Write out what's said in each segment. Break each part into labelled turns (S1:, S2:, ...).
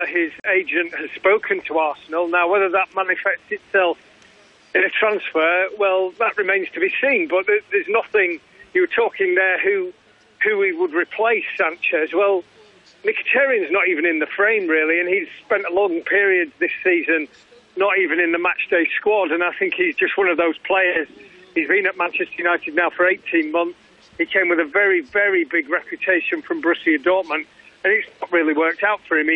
S1: his agent has spoken to Arsenal. Now, whether that manifests itself in a transfer, well, that remains to be seen. But there's nothing. You were talking there who he would replace Sanchez. Well, Mkhitaryan's not even in the frame, really, and he's spent a long period this season not even in the matchday squad, and I think he's just one of those players. He's been at Manchester United now for 18 months. He came with a very, very big reputation from Borussia Dortmund, and it's not really worked out for him.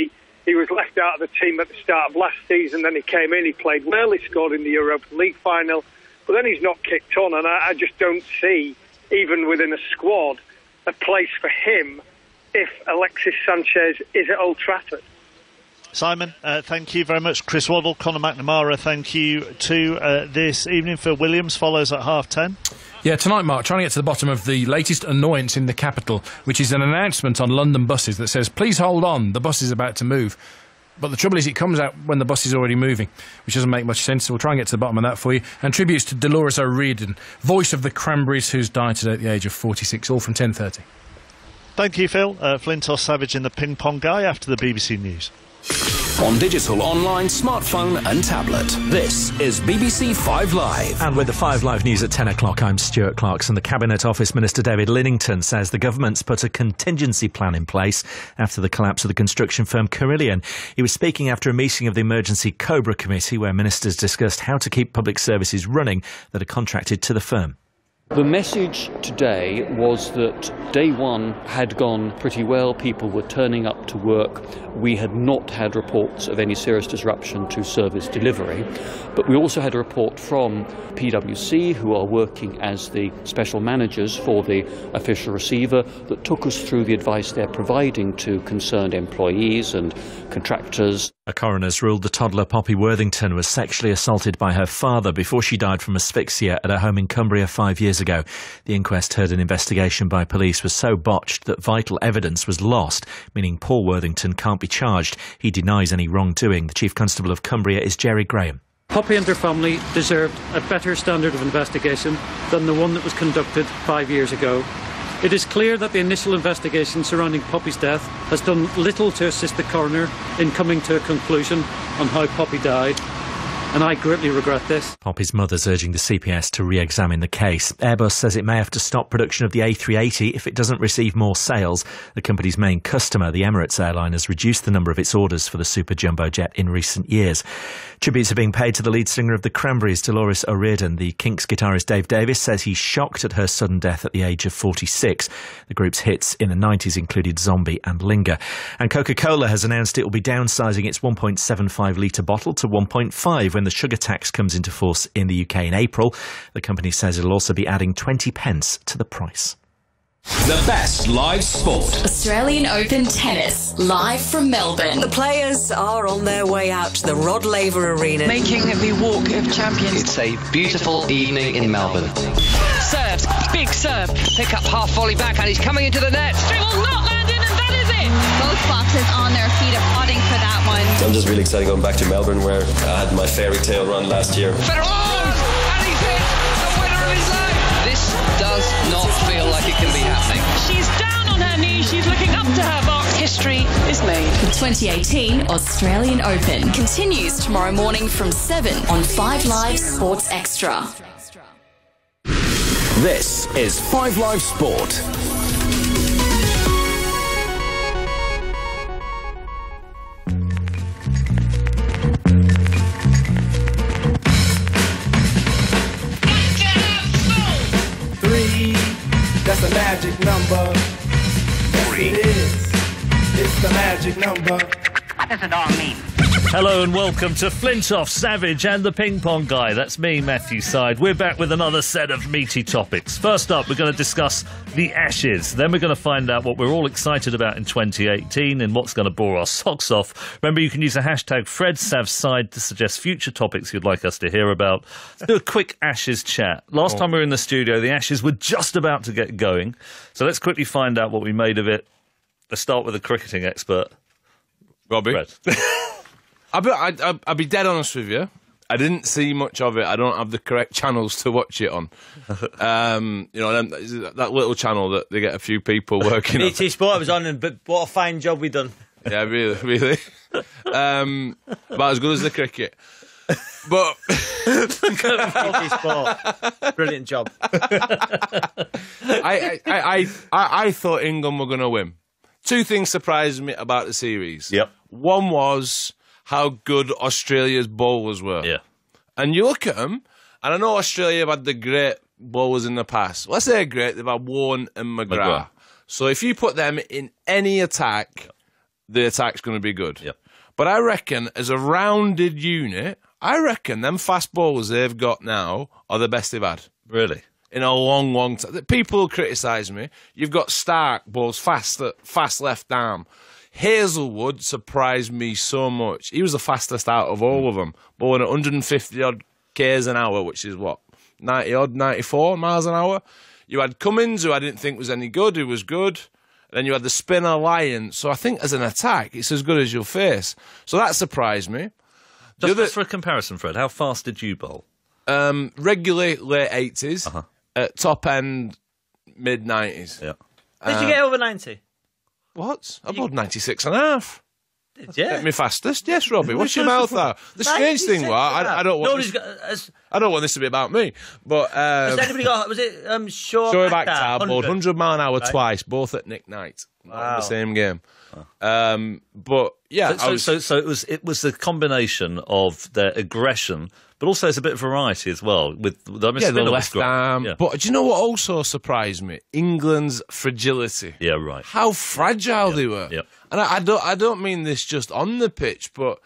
S1: He was left out of the team at the start of last season, then he came in, he played well, he scored in the Europa League final, but then he's not kicked on, and I just don't see, even within a squad, a place for him if Alexis Sanchez is at Old Trafford.
S2: Simon, thank you very much. Chris Waddle, Conor McNamara, thank you too this evening. Phil Williams follows at 10:30.
S3: Yeah, tonight, Mark, trying to get to the bottom of the latest annoyance in the capital, which is an announcement on London buses that says, please hold on, the bus is about to move. But the trouble is it comes out when the bus is already moving, which doesn't make much sense, so we'll try and get to the bottom of that for you. And tributes to Dolores O'Riordan, voice of the Cranberries, who's died today at the age of 46, all from 10:30.
S2: Thank you, Phil. Flintoff, Savage and the Ping Pong Guy after the BBC News.
S4: On digital, online, smartphone and tablet, this is BBC 5 Live.
S5: And with the 5 Live News at 10 o'clock, I'm Stuart Clarkson. The Cabinet Office Minister David Linnington says the government's put a contingency plan in place after the collapse of the construction firm Carillion. He was speaking after a meeting of the Emergency Cobra Committee where ministers discussed how to keep public services running that are contracted to the firm.
S6: The message today was that day one had gone pretty well. People were turning up to work. We had not had reports of any serious disruption to service delivery. But we also had a report from PwC, who are working as the special managers for the official receiver, that took us through the advice they're providing to concerned employees and contractors.
S5: A coroner's ruled the toddler Poppy Worthington was sexually assaulted by her father before she died from asphyxia at her home in Cumbria 5 years ago. The inquest heard an investigation by police was so botched that vital evidence was lost, meaning Paul Worthington can't be charged. He denies any wrongdoing. The Chief Constable of Cumbria is Jerry Graham.
S7: Poppy and her family deserved a better standard of investigation than the one that was conducted 5 years ago. It is clear that the initial investigation surrounding Poppy's death has done little to assist the coroner in coming to a conclusion on how Poppy died, and I greatly regret this.
S5: Poppy's mother's urging the CPS to re-examine the case. Airbus says it may have to stop production of the A380 if it doesn't receive more sales. The company's main customer, the Emirates airline, has reduced the number of its orders for the super jumbo jet in recent years. Tributes are being paid to the lead singer of the Cranberries, Dolores O'Riordan. The Kinks guitarist Dave Davis says he's shocked at her sudden death at the age of 46. The group's hits in the 90s included Zombie and Linger. And Coca-Cola has announced it will be downsizing its 1.75 litre bottle to 1.5 when the sugar tax comes into force in the UK in April. The company says it'll also be adding 20 pence to the price.
S4: The best live sport.
S8: Australian Open Tennis, live from Melbourne.
S9: The players are on their way out to the Rod Laver Arena,
S10: making the Walk of Champions.
S11: It's a beautiful evening in Melbourne.
S12: Serves, big serve, pick up half volley back, and he's coming into the net.
S13: It will not land in, and that is it. Both boxes on their feet, applauding for that one.
S14: I'm just really excited going back to Melbourne, where I had my fairy tale run last year.
S12: And he's hit the winner of his life. This does not feel like it can be happening.
S13: She's down on her knees, she's looking up to her box.
S10: History is made.
S8: The 2018 Australian Open continues tomorrow morning from 7 on 5 Live Sports Extra.
S4: This is 5 Live Sport.
S15: That's a magic number. Yes, it is. It's the magic number.
S16: What does it all mean?
S2: Hello and welcome to Flintoff, Savage and the Ping Pong Guy. That's me, Matthew Syed. We're back with another set of meaty topics. First up, we're going to discuss the Ashes. Then we're going to find out what we're all excited about in 2018 and what's going to bore our socks off. Remember, you can use the hashtag FredSavSide to suggest future topics you'd like us to hear about. Let's do a quick Ashes chat. Last time we were in the studio, the Ashes were just about to get going. So let's quickly find out what we made of it. Let's start with a cricketing expert.
S17: Robbie. I'll be dead honest with you. I didn't see much of it. I don't have the correct channels to watch it on. That little channel that they get a few people working on.
S18: BT Sport was on, but what a fine job we done.
S17: Yeah, really. About as good as the cricket. But
S16: brilliant job.
S17: I thought England were going to win. Two things surprised me about the series.
S2: Yep.
S17: One was how good Australia's bowlers were.
S2: Yeah.
S17: And you look at them, and I know Australia have had the great bowlers in the past. Let's say great, they've had Warren and McGrath. So if you put them in any attack, the attack's going to be good.
S2: Yep.
S17: But I reckon, as a rounded unit, I reckon them fast bowlers they've got now are the best they've had.
S2: Really?
S17: In a long, long time. People criticise me. You've got Stark bowls fast left arm. Hazelwood surprised me so much. He was the fastest out of all of them, bowling at 150 odd k's an hour, which is what, 90 odd, 94 miles an hour. You had Cummins, who I didn't think was any good, who was good. And then you had the spinner Lyon. So I think as an attack, it's as good as you'll face. So that surprised me.
S2: Just for a comparison, Fred, how fast did you bowl?
S17: Regularly late 80s, at top end mid 90s.
S2: Yeah.
S16: Did you get over 90?
S17: What? I bowled 96 and a half.
S16: Did you?
S17: Me fastest? Yes, Robbie. What's your mouth out? The strange thing was, I don't want this to be about me, but
S16: has anybody got? Was it
S17: Shoaib Akhtar bowled 100 mile an hour twice, both at Nick Knight, in the same game. But yeah,
S2: so it was a combination of their aggression, but also it's a bit of variety as well with the
S17: left arm. Yeah. But do you know what also surprised me? England's fragility.
S2: Yeah, right.
S17: How fragile they were.
S2: Yeah.
S17: And I don't mean this just on the pitch, but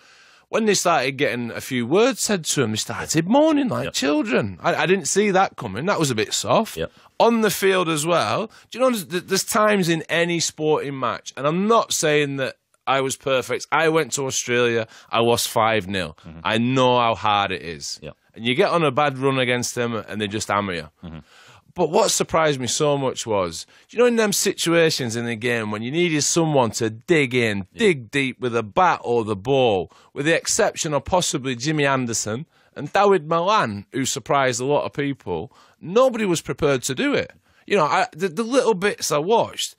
S17: when they started getting a few words said to them, they started moaning like children. I didn't see that coming. That was a bit soft.
S2: Yep.
S17: On the field as well. Do you know, there's times in any sporting match, and I'm not saying that I was perfect. I went to Australia, I lost 5-0. Mm-hmm. I know how hard it is.
S2: Yep.
S17: And you get on a bad run against them, and they just hammer you. Mm-hmm. But what surprised me so much was, you know, in them situations in the game when you needed someone to dig deep with a bat or the ball, with the exception of possibly Jimmy Anderson and Dawid Malan, who surprised a lot of people, nobody was prepared to do it. You know, the little bits I watched,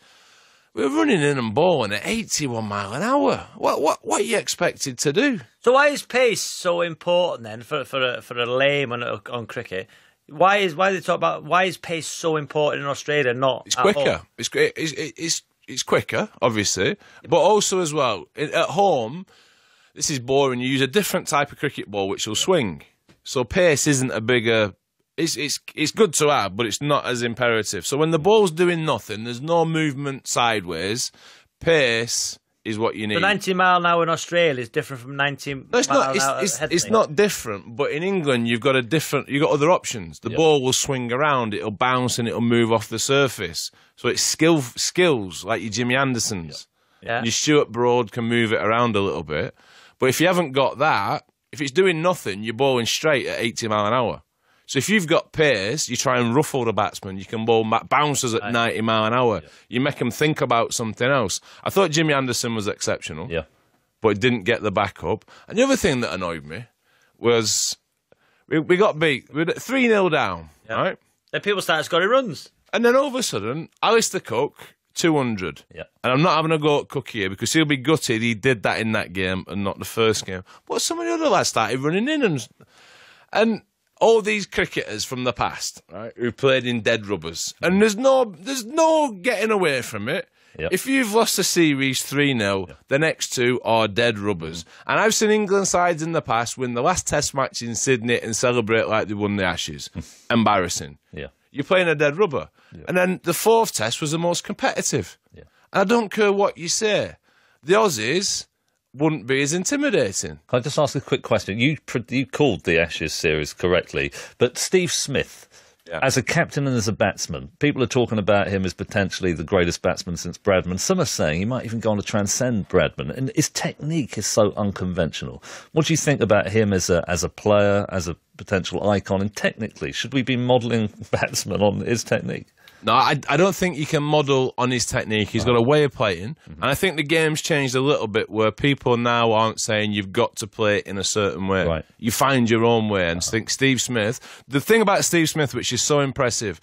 S17: we were running in and bowling at 81 mile an hour. What are you expected to do?
S16: So why is pace so important then for a layman on cricket? Why is pace so important in Australia?
S17: It's quicker. It's quicker, obviously, but also as well at home. This is boring. You use a different type of cricket ball which will swing. So pace isn't a bigger. It's good to have, but it's not as imperative. So when the ball's doing nothing, there's no movement sideways. Pace is what you need.
S16: The 90 mile an hour in Australia is different from 90 mile an hour.
S17: It's not different, but in England you've got other options. The ball will swing around, it'll bounce, and it'll move off the surface. So it's skills like your Jimmy Andersons.
S16: Yeah.
S17: Your Stuart Broad can move it around a little bit, but if you haven't got that, if it's doing nothing, you're bowling straight at 80 mile an hour. So if you've got pace, you try and ruffle the batsman. You can bowl bouncers at 90 mile an hour. Yeah. You make them think about something else. I thought Jimmy Anderson was exceptional, but it didn't get the backup. And the other thing that annoyed me was we got beat. We were 3-0 down, right?
S16: Then people started scoring runs.
S17: And then all of a sudden, Alistair Cook, 200.
S2: Yeah.
S17: And I'm not having a go at Cook here because he'll be gutted he did that in that game and not the first game. But some of the other lads started running in and all these cricketers from the past, right, who played in dead rubbers, and there's no getting away from it. Yep. If you've lost a series 3-0, the next two are dead rubbers. And I've seen England sides in the past win the last Test match in Sydney and celebrate like they won the Ashes. Embarrassing.
S2: Yeah.
S17: You're playing a dead rubber. Yeah. And then the fourth Test was the most competitive.
S2: Yeah.
S17: And I don't care what you say. The Aussies wouldn't be as intimidating.
S2: Can I just ask a quick question? You called the Ashes series correctly, but Steve Smith, as a captain and as a batsman, people are talking about him as potentially the greatest batsman since Bradman. Some are saying he might even go on to transcend Bradman, and his technique is so unconventional. What do you think about him as a player, as a potential icon, and technically? Should we be modelling batsmen on his technique?
S17: No, I don't think you can model on his technique. He's got a way of playing. Mm-hmm. And I think the game's changed a little bit where people now aren't saying you've got to play it in a certain way. Right. You find your own way. And I think Steve Smith, the thing about Steve Smith, which is so impressive,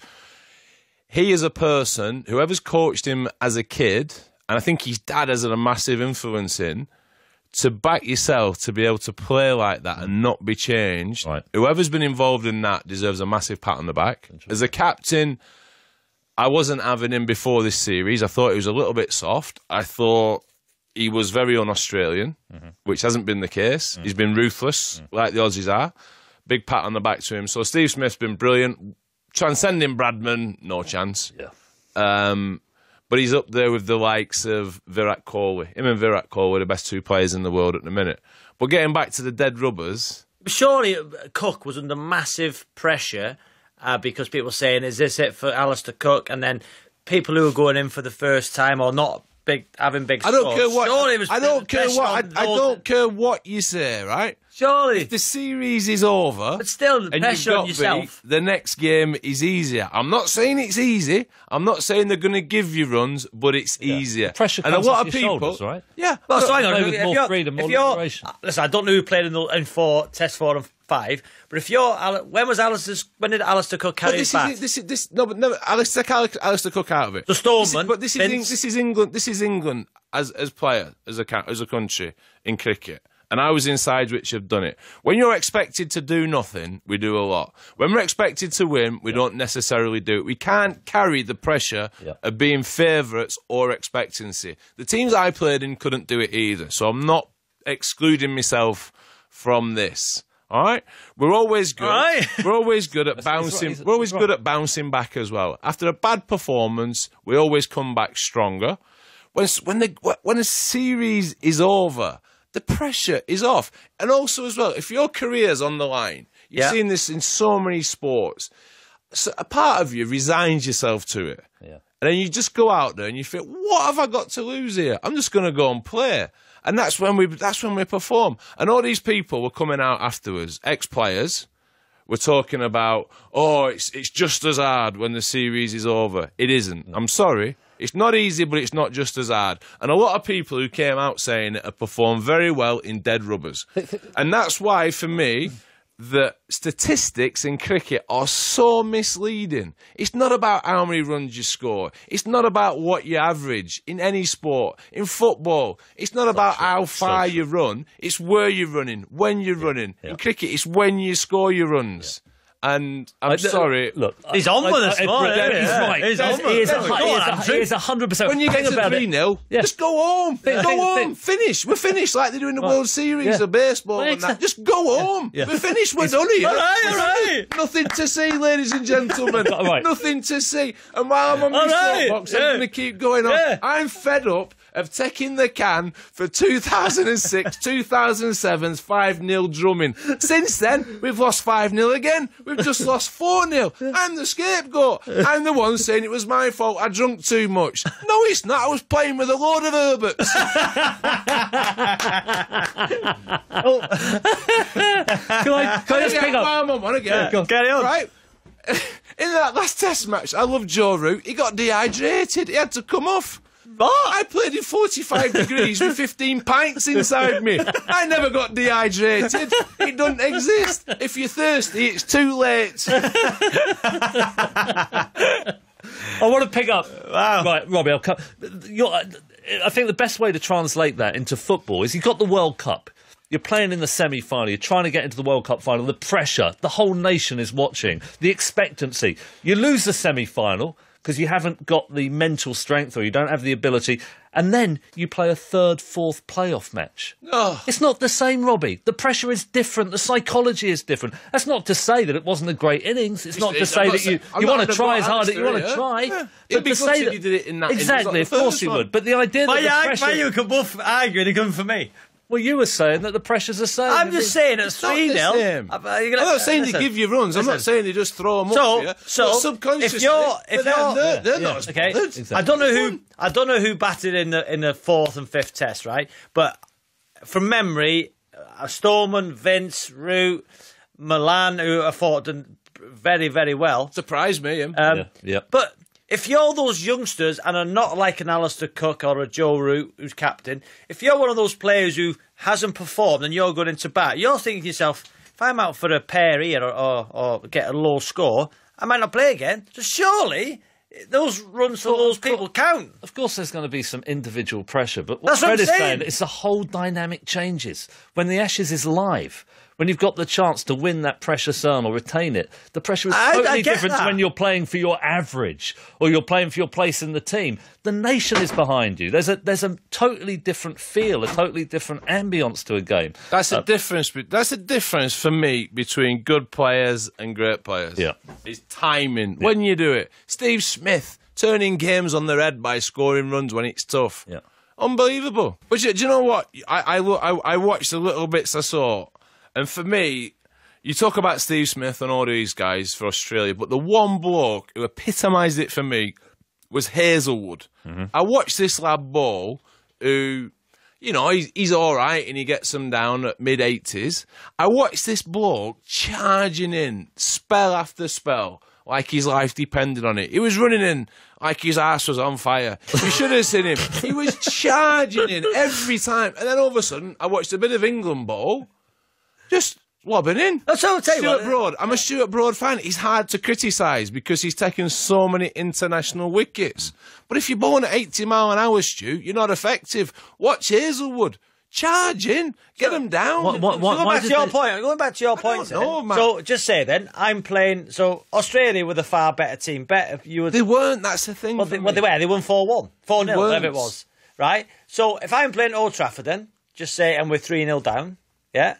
S17: he is a person, whoever's coached him as a kid and I think his dad has had a massive influence in, to back yourself to be able to play like that and not be changed.
S2: Right.
S17: Whoever's been involved in that deserves a massive pat on the back. As a captain, I wasn't having him before this series. I thought he was a little bit soft. I thought he was very un-Australian, which hasn't been the case. He's been ruthless, like the Aussies are. Big pat on the back to him. So Steve Smith's been brilliant. Transcending Bradman, no chance.
S2: Yeah.
S17: But he's up there with the likes of Virat Kohli. Him and Virat Kohli are the best two players in the world at the minute. But getting back to the dead rubbers...
S16: Surely Cook was under massive pressure because people were saying, is this it for Alistair Cook? And then people who were going in for the first time or not having big scores.
S17: I don't care what you say, right?
S16: Surely.
S17: If the series is over...
S16: But still,
S17: and
S16: pressure on yourself.
S17: The next game is easier. I'm not saying it's easy. I'm not saying they're going to give you runs, but it's easier.
S2: The pressure comes
S17: and a lot
S2: off
S17: of
S2: your
S17: people,
S2: shoulders, right?
S17: Yeah.
S16: Well, so hang on.
S2: With more freedom, more liberation.
S16: Listen, I don't know who played in Test 4 and 5, but if you're... When did Alistair Cook carry it back?
S17: Alistair Cook out of it.
S16: The Stormman.
S17: This is England. This is England as player, as a country in cricket. And I was in sides which have done it. When you're expected to do nothing, we do a lot. When we're expected to win, we don't necessarily do it. We can't carry the pressure of being favourites or expectancy. The teams I played in couldn't do it either. So I'm not excluding myself from this. All right, we're always good.
S16: Right.
S17: We're always good at bouncing. We're always good at bouncing back as well. After a bad performance, we always come back stronger. When a series is over, the pressure is off. And also as well, if your career's on the line, you've seen this in so many sports. So a part of you resigns yourself to it, and then you just go out there and you think, "What have I got to lose here? I'm just going to go and play." And that's when we perform. And all these people were coming out afterwards, ex-players, were talking about, it's just as hard when the series is over. It isn't. I'm sorry. It's not easy, but it's not just as hard. And a lot of people who came out saying it have performed very well in dead rubbers. And that's why, for me, the statistics in cricket are so misleading. It's not about how many runs you score. It's not about what you average in any sport. In football, it's not about how far you run. It's where you're running, when you're running. In cricket, it's when you score your runs. And I'm sorry.
S2: Look,
S16: he's on with us.
S2: He's right. He is 100%.
S17: When you get to 3-0, just go home. Finish. We're finished like they do in the World Series of baseball and that. Just go home. We're finished. We're done here.
S16: All right.
S17: Nothing to see, ladies and gentlemen. Nothing to see. And while I'm on my soapbox, I'm going to keep going on. I'm fed up of taking the can for 2006, 2007's 5-0 drumming. Since then, we've lost 5-0 again. We've just lost 4-0. I'm the scapegoat. I'm the one saying it was my fault. I drunk too much. No, it's not. I was playing with a load of Herberts.
S2: Can I just pick up?
S16: Carry on.
S17: Right? In that last test match, I love Joe Root. He got dehydrated. He had to come off.
S16: What?
S17: I played in 45 degrees with 15 pints inside me. I never got dehydrated. It doesn't exist. If you're thirsty, it's too late.
S2: I want to pick up.
S16: Wow.
S2: Right, Robbie, I'll cut. I think the best way to translate that into football is you've got the World Cup. You're playing in the semi-final. You're trying to get into the World Cup final. The pressure. The whole nation is watching. The expectancy. You lose the semi-final because you haven't got the mental strength or you don't have the ability, and then you play a third, fourth playoff match.
S17: Oh.
S2: It's not the same, Robbie. The pressure is different. The psychology is different. That's not to say that it wasn't a great innings. It's not to say that you want to try as hard as you want to try.
S17: Yeah.
S2: But to say that
S17: you did it in that
S2: exactly, of course you would. But the idea that the pressure...
S16: Why you can both argue and come for me?
S2: Well, you were saying that the pressure's the same.
S16: I'm just saying it's 3-0.
S17: I'm not saying they give you runs. I'm not saying they just throw them up here.
S16: So
S17: subconsciously,
S16: if
S17: they're not
S16: okay.
S17: Exactly.
S16: I don't know who batted in the fourth and fifth test, right? But from memory, Stormman, Vince, Root, Milan, who I thought done very, very well.
S17: Surprised me.
S16: But if you're those youngsters and are not like an Alistair Cook or a Joe Root who's captain, if you're one of those players who hasn't performed and you're going into bat, you're thinking to yourself, if I'm out for a pair here or get a low score, I might not play again. So surely those runs for those people count.
S2: Of course, there's going to be some individual pressure, but
S16: That's
S2: what
S16: what
S2: Fred
S16: I'm
S2: is
S16: saying.
S2: saying is the whole dynamic changes. When the Ashes is live, when you've got the chance to win that precious urn or retain it, the pressure is totally different to when you're playing for your average or you're playing for your place in the team. The nation is behind you. There's a totally different feel, a totally different ambience to a game.
S17: That's the difference. That's the difference for me between good players and great players.
S2: Yeah,
S17: it's timing when you do it. Steve Smith turning games on their head by scoring runs when it's tough.
S2: Yeah,
S17: unbelievable. But do you know what? I watched the little bits I saw, and for me, you talk about Steve Smith and all these guys for Australia, but the one bloke who epitomised it for me was Hazelwood.
S2: Mm-hmm.
S17: I watched this lad bowl who, you know, he's all right and he gets them down at mid-80s. I watched this bloke charging in spell after spell like his life depended on it. He was running in like his arse was on fire. You should have seen him. He was charging in every time. And then all of a sudden, I watched a bit of England bowl, just lobbing in.
S16: That's what I'll tell you.
S17: Stuart Broad. I'm a Stuart Broad fan. He's hard to criticise because he's taken so many international wickets. But if you're bowling at 80 mile an hour, Stu, you're not effective. Watch Hazelwood. Charge in. Get them down.
S16: Going back to your point. So just say then, I'm playing. So Australia were the far better team. They
S17: weren't. That's the thing.
S16: Well, they were. They won 4-1, 4-0, whatever it was. Right. So if I'm playing Old Trafford, then just say, and we're 3-0 down. Yeah.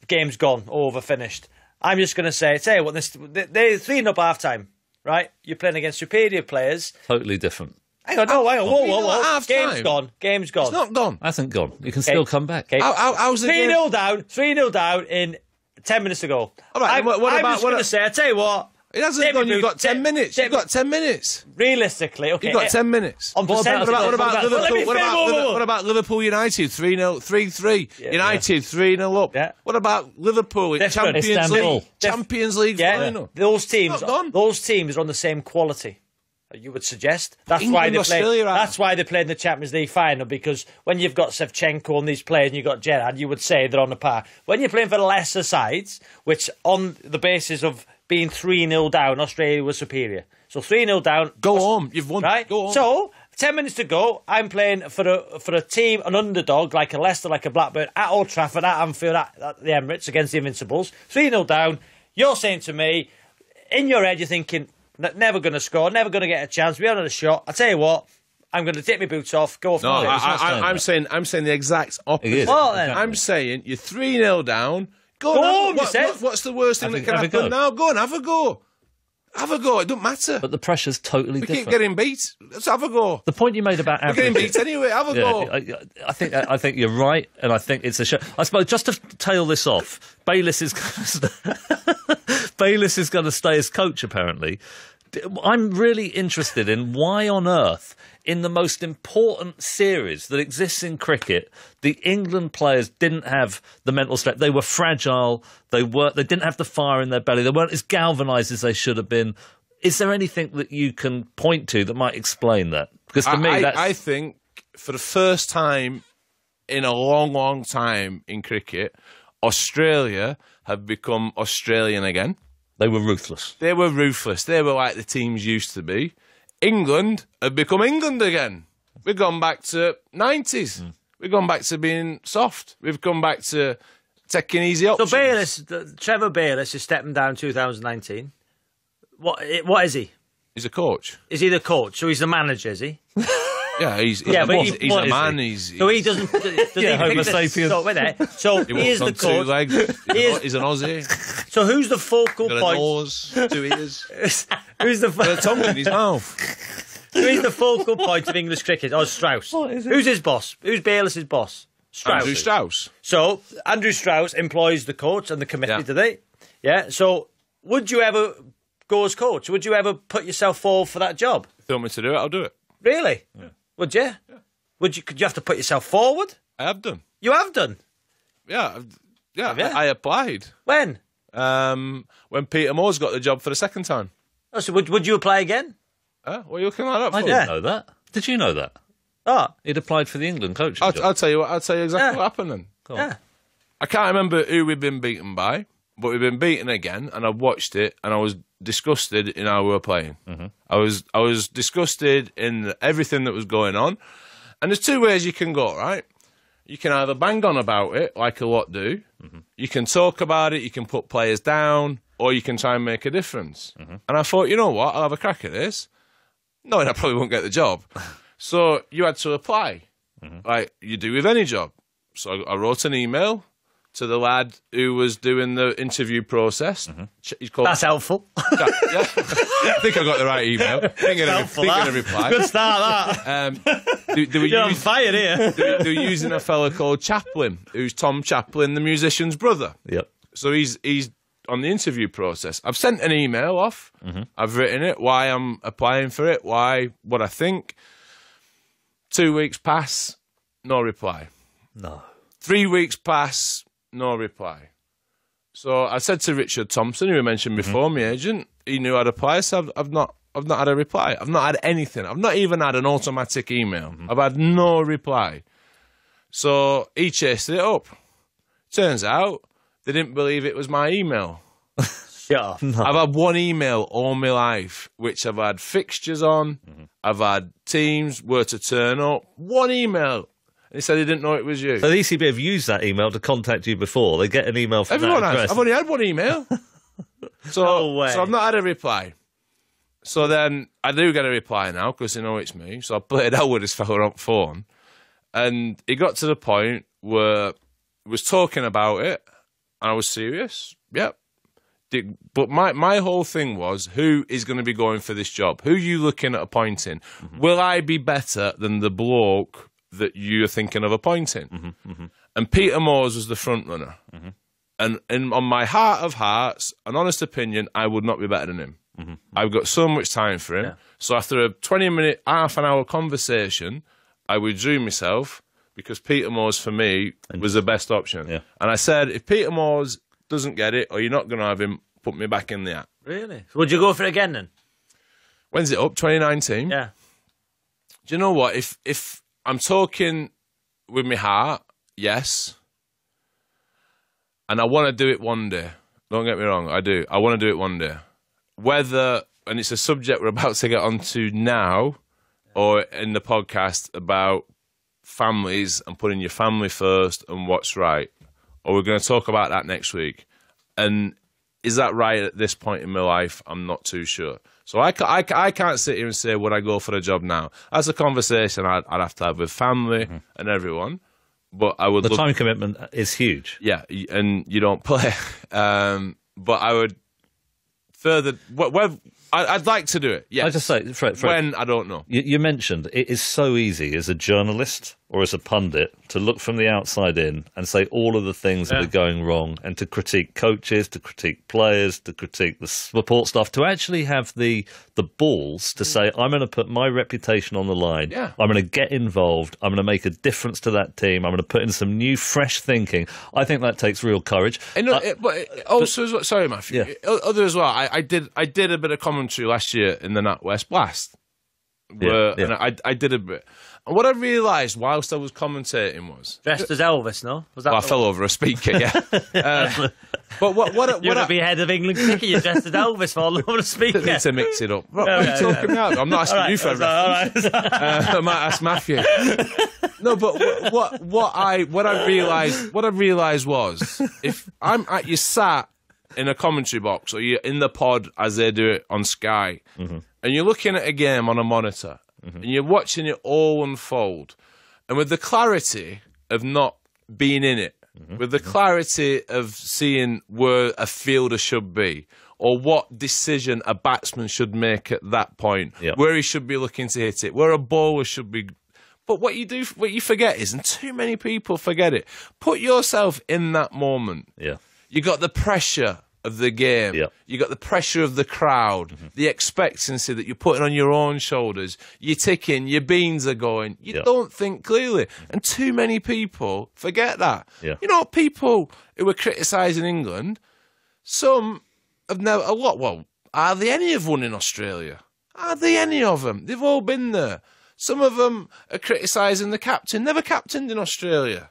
S16: Game's gone, over, finished. I'm just going to say what, they're 3-0 up half time, right? You're playing against superior players.
S2: Totally different.
S16: Hang on, whoa. Game's gone.
S17: It's not gone.
S2: Hasn't gone. You can still come back.
S16: Okay.
S17: How's the
S16: 3-0 down in 10 minutes ago.
S17: All right,
S16: I'm just going to say, I tell you what.
S17: It hasn't gone. You've got 10 minutes. You've got 10 minutes.
S16: Realistically, okay.
S17: You've got 10 minutes.
S16: On
S17: What about Liverpool? What about Liverpool United 3-0, 3-3? United 3-0 up.
S16: Yeah.
S17: What about Liverpool in Champions League final?
S16: Those teams are on the same quality. You would suggest that's why they played in the Champions League final, because when you've got Shevchenko and these players and you've got Gerrard, you would say they're on a par. When you're playing for the lesser sides, which on the basis of being 3-0 down, Australia was superior. So 3-0 down.
S17: Go home. You've won.
S16: Right?
S17: Go home.
S16: So 10 minutes to go. I'm playing for a team, an underdog, like a Leicester, like a Blackburn, at Old Trafford, at Anfield, at the Emirates against the Invincibles. 3-0 down. You're saying to me, in your head, you're thinking, never going to score, never going to get a chance. We haven't had a shot. I tell you what, I'm going to take my boots off, go off.
S17: No, I'm saying the exact opposite. I'm saying you're 3-0 down. Go on. What's the worst thing that can happen now? Go and have a go. Have a go. It doesn't matter.
S2: But the pressure's totally different.
S17: We keep getting beat. Let's have a go.
S2: The point you made about average.
S17: We're getting beat anyway. Have a go.
S2: I think you're right, and I think it's a show. I suppose just to tail this off, Bayliss is going to stay as coach. Apparently, I'm really interested in why on earth, in the most important series that exists in cricket, the England players didn't have the mental strength. They were fragile. They didn't have the fire in their belly. They weren't as galvanised as they should have been. Is there anything that you can point to that might explain that? Because to me,
S17: I think for the first time in a long, long time in cricket, Australia have become Australian again.
S2: They were ruthless.
S17: They were like the teams used to be. England have become England again. We've gone back to 90s. We've gone back to being soft. We've come back to taking easy options.
S16: So Trevor Bayliss is stepping down 2019. What is he?
S17: He's a coach.
S16: Is he the coach? So he's the manager, is he?
S17: Yeah, he's a man.
S16: So he doesn't.
S2: Homo sapien.
S16: So he is the coach.
S17: 2 legs. He's an Aussie.
S16: So who's the focal
S17: point?
S16: Got
S17: a nose, 2 ears.
S16: Who's the
S17: tongue in his mouth?
S16: Who's the focal point of English cricket? Oh, Strauss. Who's his boss? Who's Bayliss' boss? Strauss.
S17: Andrew Strauss.
S16: So Andrew Strauss employs the coach and the committee, do they? Yeah. So would you ever go as coach? Would you ever put yourself forward for that job?
S17: If you want me to do it, I'll do it.
S16: Really?
S17: Yeah.
S16: Would you? Yeah. Could you have to put yourself forward?
S17: I have done.
S16: You have done?
S17: Yeah. I applied.
S16: When?
S17: When Peter Moore's got the job for the second time.
S16: Oh, so would you apply again?
S17: What are you looking like that for?
S2: I didn't know that. Did you know that?
S16: Oh.
S2: He'd applied for the England coaching job.
S17: I'll tell you exactly what happened then.
S16: Yeah.
S17: I can't remember who we've been beaten by. but we've been beaten again, and I watched it, and I was disgusted in how we were playing.
S2: Mm-hmm.
S17: I was disgusted in everything that was going on. And there's two ways you can go, right? You can either bang on about it, like a lot do.
S2: Mm-hmm.
S17: You can talk about it, you can put players down, or you can try and make a difference.
S2: Mm-hmm.
S17: And I thought, you know what, I'll have a crack at this, knowing I probably won't get the job. So you had to apply, like you do with any job. So I wrote an email to the lad who was doing the interview process. He's called,
S16: That's helpful.
S17: Yeah. I think I got the right email. Thinking of reply.
S16: Good start, that.
S17: You're
S16: on fire here.
S17: They're using a fella called Chaplin, who's Tom Chaplin, the musician's brother.
S2: Yep.
S17: So he's on the interview process. I've sent an email off. I've written it, why I'm applying for it, what I think. 2 weeks pass, no reply.
S2: No.
S17: 3 weeks pass, no reply. So I said to Richard Thompson, who I mentioned before, my agent, he knew I'd apply, so I've not had a reply. I've not had anything. I've not even had an automatic email. I've had no reply. So he chased it up. Turns out they didn't believe it was my email.
S16: Shut up.
S2: No.
S17: I've had one email all my life, which I've had fixtures on. I've had teams where to turn up. One email. And he said he didn't know it was you.
S2: So the ECB have used that email to contact you before. They get an email from
S17: Everyone
S2: that
S17: has.
S2: address.
S17: I've only had one email. So I've not had a reply. So then I do get a reply now because they know it's me. So I played out with this fella on phone. And he got to the point where he was talking about it. And I was serious. Yep. But my whole thing was, who is going to be going for this job? Who are you looking at appointing? Will I be better than the bloke that you're thinking of appointing? And Peter Moores was the front runner. And on my heart of hearts, an honest opinion, I would not be better than him. I've got so much time for him. Yeah. So after a 20-minute, half an hour conversation, I withdrew myself because Peter Moores, for me, was the best option.
S2: Yeah.
S17: And I said, if Peter Moores doesn't get it, or you're not going to have him, put me back in the app.
S16: Really? Would you go for it again then?
S17: When's it up? 2019?
S16: Yeah.
S17: Do you know what? If I'm talking with my heart, yes. And I want to do it one day. Don't get me wrong, I do. I want to do it one day. Whether, and it's a subject we're about to get onto now, or in the podcast about families and putting your family first and what's right. Or we're going to talk about that next week. And is that right at this point in my life? I'm not too sure. So I can't sit here and say, would I go for a job now? That's a conversation I'd have to have with family and everyone. But I would.
S2: The time commitment is huge.
S17: Yeah, and you don't play. But I would further. I'd like to do it. Yes.
S2: I just say, Fred,
S17: when I don't know.
S2: You mentioned it is so easy as a journalist or as a pundit to look from the outside in and say all of the things that are going wrong, and to critique coaches, to critique players, to critique the support staff, to actually have the balls to say, I'm going to put my reputation on the line.
S17: Yeah.
S2: I'm going to get involved. I'm going to make a difference to that team. I'm going to put in some new, fresh thinking. I think that takes real courage.
S17: But also, as well, sorry, Matthew.
S2: Yeah.
S17: Other as well. I did a bit of commentary last year in the NatWest Blast. And I did a bit. And what I realised whilst I was commentating was...
S16: Dressed as Elvis, no? Was that
S17: I fell over a speaker, yeah. But what
S16: You're going to be head of England cricket, you're dressed as Elvis falling over a speaker.
S17: I need to mix it up. What are you talking about? I'm not asking you for a reference. I might ask Matthew. No, but what I realised was, if I'm at you sat in a commentary box or you're in the pod as they do it on Sky, and you're looking at a game on a monitor, and you're watching it all unfold, and with the clarity of not being in it, with the clarity of seeing where a fielder should be, or what decision a batsman should make at that point, where he should be looking to hit it, where a bowler should be. But what you forget is, and too many people forget it, put yourself in that moment.
S2: Yeah.
S17: You got the pressure of the game.
S2: Yep.
S17: You got the pressure of the crowd, the expectancy that you're putting on your own shoulders. You're ticking, your beans are going. You don't think clearly. And too many people forget that.
S2: Yeah.
S17: You know, people who are criticising England, some have never, hardly any have won in Australia. Hardly any of them. They've all been there. Some of them are criticising the captain, never captained in Australia.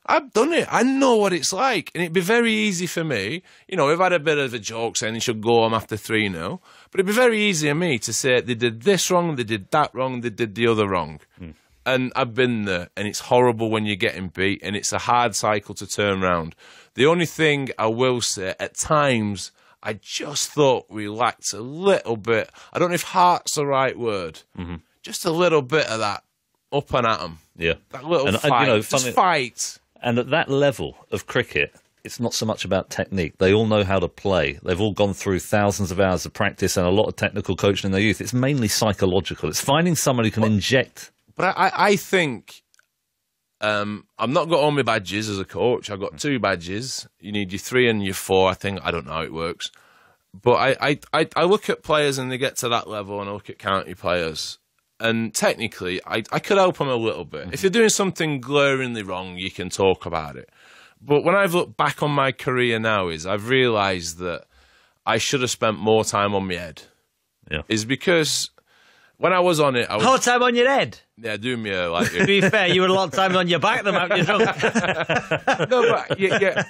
S17: I've done it. I know what it's like. And it'd be very easy for me. You know, we've had a bit of a joke saying they should go home after 3-0. But it'd be very easy for me to say they did this wrong, they did that wrong, they did the other wrong. And I've been there. And it's horrible when you're getting beat. And it's a hard cycle to turn around. The only thing I will say, at times, I just thought we lacked a little bit. I don't know if heart's the right word. Just a little bit of that up and at them.
S2: Yeah.
S17: That little fight.
S2: And, you know,
S17: just fight.
S2: And at that level of cricket, it's not so much about technique. They all know how to play. They've all gone through thousands of hours of practice and a lot of technical coaching in their youth. It's mainly psychological. It's finding someone who can inject.
S17: But I think I'm not got all my badges as a coach. I've got 2 badges. You need your 3 and your 4, I think. I don't know how it works. But I look at players and they get to that level, and I look at county players. And technically, I could help them a little bit. If you're doing something glaringly wrong, you can talk about it. But when I've looked back on my career now, I've realised that I should have spent more time on my head.
S2: Yeah.
S17: Is because when I was on it, I was...
S16: More time on your head?
S17: Yeah, do me like...
S16: To be fair, you had a lot of time on your back, then, haven't you, drunk?
S17: No, but yeah,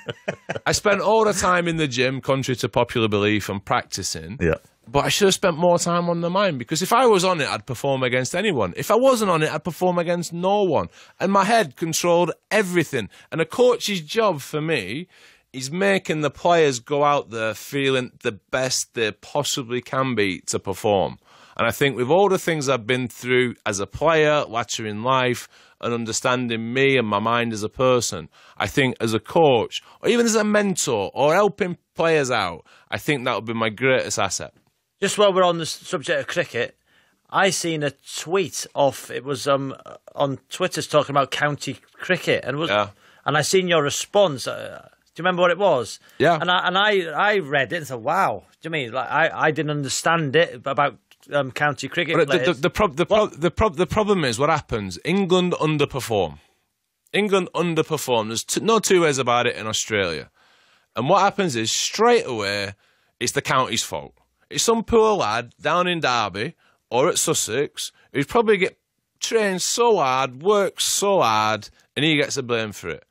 S17: I spent all the time in the gym, contrary to popular belief, and practising.
S2: Yeah.
S17: But I should have spent more time on the mind, because if I was on it, I'd perform against anyone. If I wasn't on it, I'd perform against no one. And my head controlled everything. And a coach's job for me is making the players go out there feeling the best they possibly can be to perform. And I think with all the things I've been through as a player, later in life, and understanding me and my mind as a person, I think as a coach, or even as a mentor, or helping players out, I think that would be my greatest asset.
S16: Just while we're on the subject of cricket, I seen a tweet off. It was on Twitter's talking about county cricket, and I seen your response. Do you remember what it was?
S17: Yeah.
S16: And I read it and said, "Wow." Do you mean like I didn't understand it about county cricket?
S17: But the problem is what happens. England underperform. There's no 2 ways about it in Australia. And what happens is straight away it's the county's fault. It's some poor lad down in Derby or at Sussex who's probably get trained so hard, works so hard, and he gets the blame for it.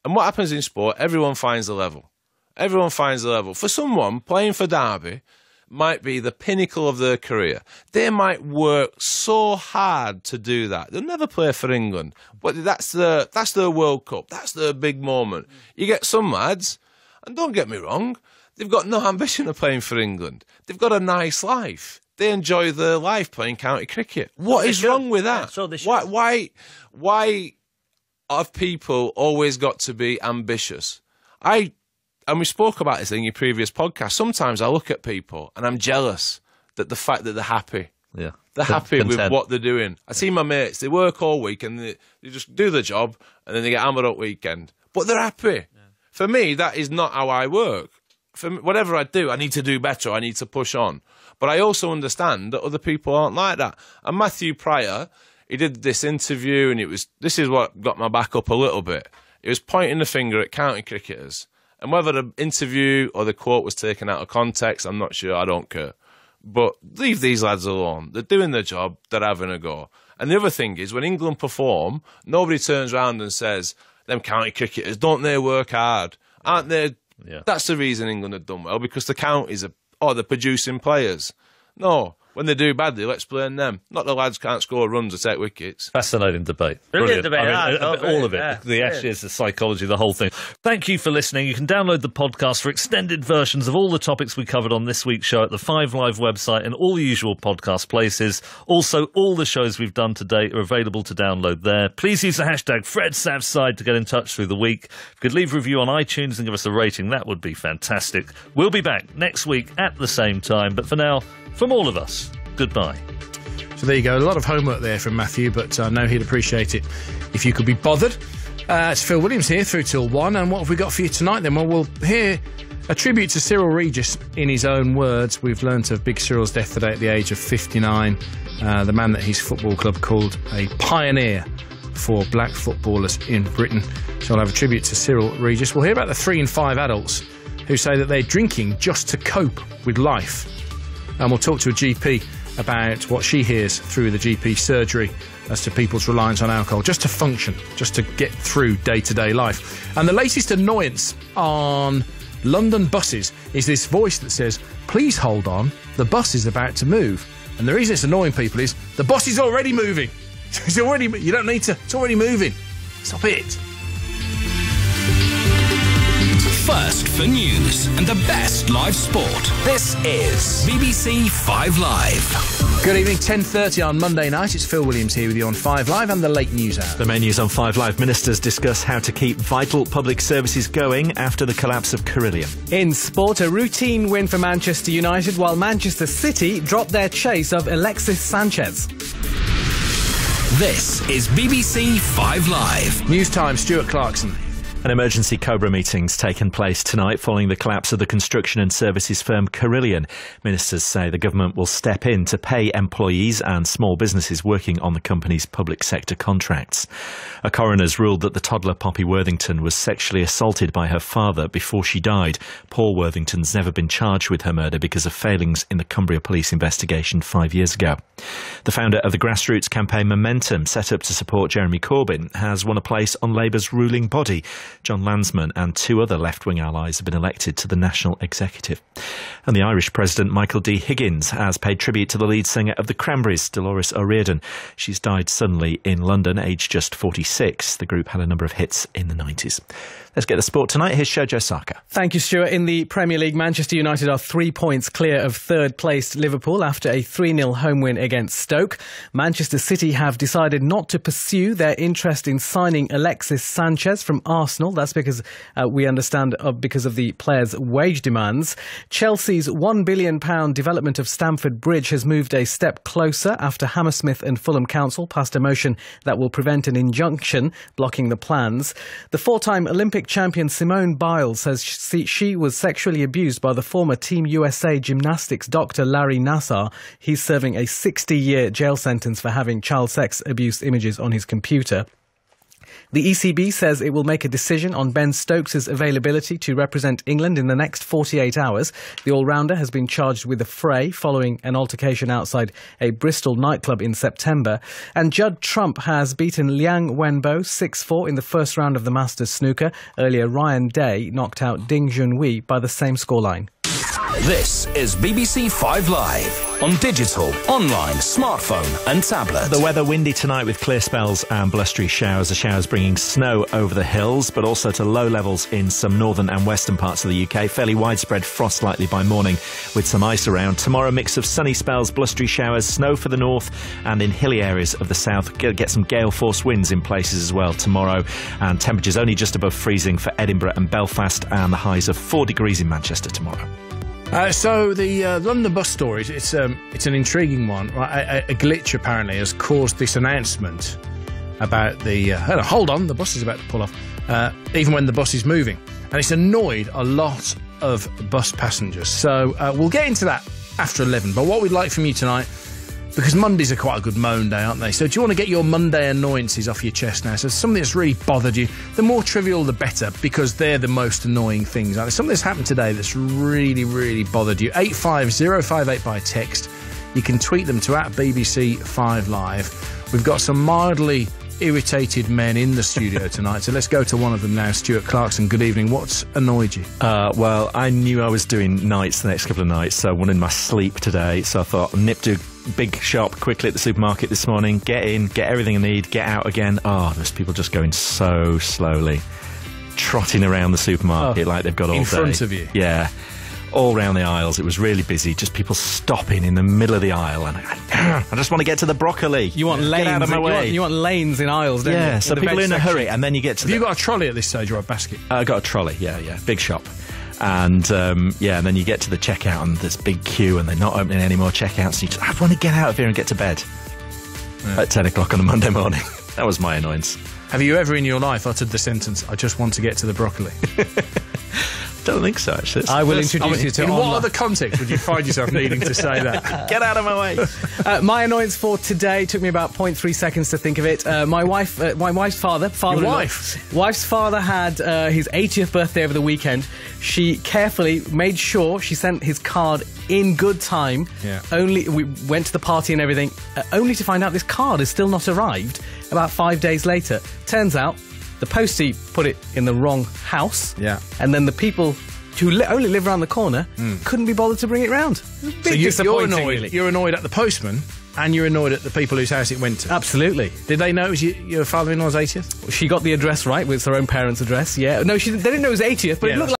S17: And what happens in sport, everyone finds a level. For someone, playing for Derby might be the pinnacle of their career. They might work so hard to do that. They'll never play for England. But that's their World Cup. That's their big moment. You get some lads, and don't get me wrong, they've got no ambition of playing for England. They've got a nice life. They enjoy their life playing county cricket. What is wrong with that?
S16: So
S17: Why have people always got to be ambitious? And we spoke about this in your previous podcast. Sometimes I look at people and I'm jealous that the fact that they're happy.
S2: Yeah.
S17: They're happy with what they're doing. I see my mates, they work all week and they just do the job and then they get hammered up weekend. But they're happy. Yeah. For me, that is not how I work. For me, whatever I do, I need to do better. I need to push on. But I also understand that other people aren't like that. And Matthew Pryor, he did this interview and this is what got my back up a little bit. He was pointing the finger at county cricketers. And whether the interview or the quote was taken out of context, I'm not sure. I don't care. But leave these lads alone. They're doing their job. They're having a go. And the other thing is, when England perform, nobody turns around and says, them county cricketers, don't they work hard? Aren't they? Yeah. That's the reason England have done well, because the counties they're producing players. No. When they do badly, let's blame them. Not the lads can't score runs or take wickets.
S2: Fascinating debate.
S16: Brilliant debate.
S2: I mean, all of it. Yeah, the Ashes, the psychology, the whole thing. Thank you for listening. You can download the podcast for extended versions of all the topics we covered on this week's show at the 5 Live website and all the usual podcast places. Also, all the shows we've done to date are available to download there. Please use the hashtag FredSavSide to get in touch through the week. If you could leave a review on iTunes and give us a rating, that would be fantastic. We'll be back next week at the same time. But for now, from all of us, goodbye.
S3: So there you go. A lot of homework there from Matthew, but I know he'd appreciate it if you could be bothered. It's Phil Williams here through till 1. And what have we got for you tonight then? Well, we'll hear a tribute to Cyril Regis in his own words. We've learnt of Big Cyril's death today at the age of 59. The man that his football club called a pioneer for black footballers in Britain. So I'll have a tribute to Cyril Regis. We'll hear about the 3 in 5 adults who say that they're drinking just to cope with life. And we'll talk to a GP about what she hears through the GP surgery as to people's reliance on alcohol, just to function, just to get through day-to-day life. And the latest annoyance on London buses is this voice that says, please hold on, the bus is about to move. And the reason it's annoying people is the bus is already moving. It's already, you don't need to, it's already moving. Stop it.
S4: First for news and the best live sport. This is BBC 5 Live.
S3: Good evening, 10:30 on Monday night. It's Phil Williams here with you on 5 Live and the late news hour.
S5: The main news on 5 Live. Ministers discuss how to keep vital public services going after the collapse of Carillion.
S18: In sport, a routine win for Manchester United, while Manchester City dropped their chase of Alexis Sanchez.
S4: This is BBC 5 Live.
S3: News time, Stuart Clarkson.
S5: An emergency Cobra meeting's taken place tonight following the collapse of the construction and services firm Carillion. Ministers say the government will step in to pay employees and small businesses working on the company's public sector contracts. A coroner's ruled that the toddler Poppy Worthington was sexually assaulted by her father before she died. Paul Worthington's never been charged with her murder because of failings in the Cumbria police investigation 5 years ago. The founder of the grassroots campaign Momentum, set up to support Jeremy Corbyn, has won a place on Labour's ruling body. John Landsman and 2 other left-wing allies have been elected to the National Executive. And the Irish President, Michael D. Higgins, has paid tribute to the lead singer of the Cranberries, Dolores O'Riordan. She's died suddenly in London, aged just 46. The group had a number of hits in the 90s. Let's get the sport tonight. Here's Shojo Saka.
S18: Thank you, Stuart. In the Premier League, Manchester United are 3 points clear of third-placed Liverpool after a 3-0 home win against Stoke. Manchester City have decided not to pursue their interest in signing Alexis Sanchez from Arsenal. That's because we understand because of the player's wage demands. Chelsea's £1 billion development of Stamford Bridge has moved a step closer after Hammersmith and Fulham Council passed a motion that will prevent an injunction blocking the plans. The 4-time Olympic champion Simone Biles says she was sexually abused by the former Team USA gymnastics doctor Larry Nassar. He's serving a 60-year jail sentence for having child sex abuse images on his computer. The ECB says it will make a decision on Ben Stokes' availability to represent England in the next 48 hours. The all-rounder has been charged with a fray following an altercation outside a Bristol nightclub in September. And Judd Trump has beaten Liang Wenbo 6-4 in the first round of the Masters snooker. Earlier, Ryan Day knocked out Ding Junhui by the same scoreline.
S4: This is BBC 5 Live on digital, online, smartphone and tablet.
S5: The weather windy tonight with clear spells and blustery showers. The showers bringing snow over the hills, but also to low levels in some northern and western parts of the UK. Fairly widespread frost likely by morning with some ice around. Tomorrow, mix of sunny spells, blustery showers, snow for the north and in hilly areas of the south. Get some gale force winds in places as well tomorrow. And temperatures only just above freezing for Edinburgh and Belfast, and the highs of 4 degrees in Manchester tomorrow.
S3: So the London bus story, it's an intriguing one. Right? A glitch apparently has caused this announcement about the... hold on, the bus is about to pull off, even when the bus is moving. And it's annoyed a lot of bus passengers. So we'll get into that after 11. But what we'd like from you tonight, because Mondays are quite a good moan day, aren't they? So do you want to get your Monday annoyances off your chest now? So something that's really bothered you, the more trivial the better, because they're the most annoying things. Something that's happened today that's really, really bothered you. 85058 by text. You can tweet them to @BBC5Live. We've got some mildly irritated men in the studio tonight, so let's go to one of them now. Stuart Clarkson, good evening. What's annoyed you?
S5: Well, I knew I was doing nights the next couple of nights, so I wanted my sleep today, so I thought I'll nip to big shop quickly at the supermarket this morning, get in, get everything I need, get out again. There's people just going so slowly, trotting around the supermarket like they've got all day.
S3: In front of you?
S5: Yeah. All round the aisles. It was really busy. Just people stopping in the middle of the aisle, and I just want to get to the broccoli.
S18: You want lanes?
S5: Get out of my way.
S18: You want lanes in aisles, don't you?
S5: Yeah. So people are in a hurry, and then you get to.
S3: Have you got a trolley at this stage or a basket?
S5: I got a trolley. Yeah. Big shop, and and then you get to the checkout, and there's big queue, and they're not opening any more checkouts. And I want to get out of here and get to bed at 10 o'clock on a Monday morning. That was my annoyance.
S3: Have you ever in your life uttered the sentence, "I just want to get to the broccoli"?
S5: don't think so, actually.
S18: I will introduce you to
S3: In what
S18: online.
S3: other context would you find yourself needing to say that?
S5: Get out of my way.
S18: My annoyance for today took me about 0.3 seconds to think of it. My wife's father.
S3: Your wife?
S18: Wife's father had his 80th birthday over the weekend. She carefully made sure she sent his card in good time.
S3: Yeah.
S18: We went to the party and everything, only to find out this card has still not arrived about 5 days later. Turns out the postie put it in the wrong house.
S3: Yeah.
S18: And then the people who only live around the corner couldn't be bothered to bring it round.
S3: So you're
S18: Disappointing,
S3: annoyed.
S18: really.
S3: You're annoyed at the postman, and you're annoyed at the people whose house it went to.
S18: Absolutely.
S3: Did they know it was your father-in-law's 80th?
S18: She got the address right, with her own parents' address, yeah. No, they didn't know it was 80th, but
S3: Yeah,
S18: it looked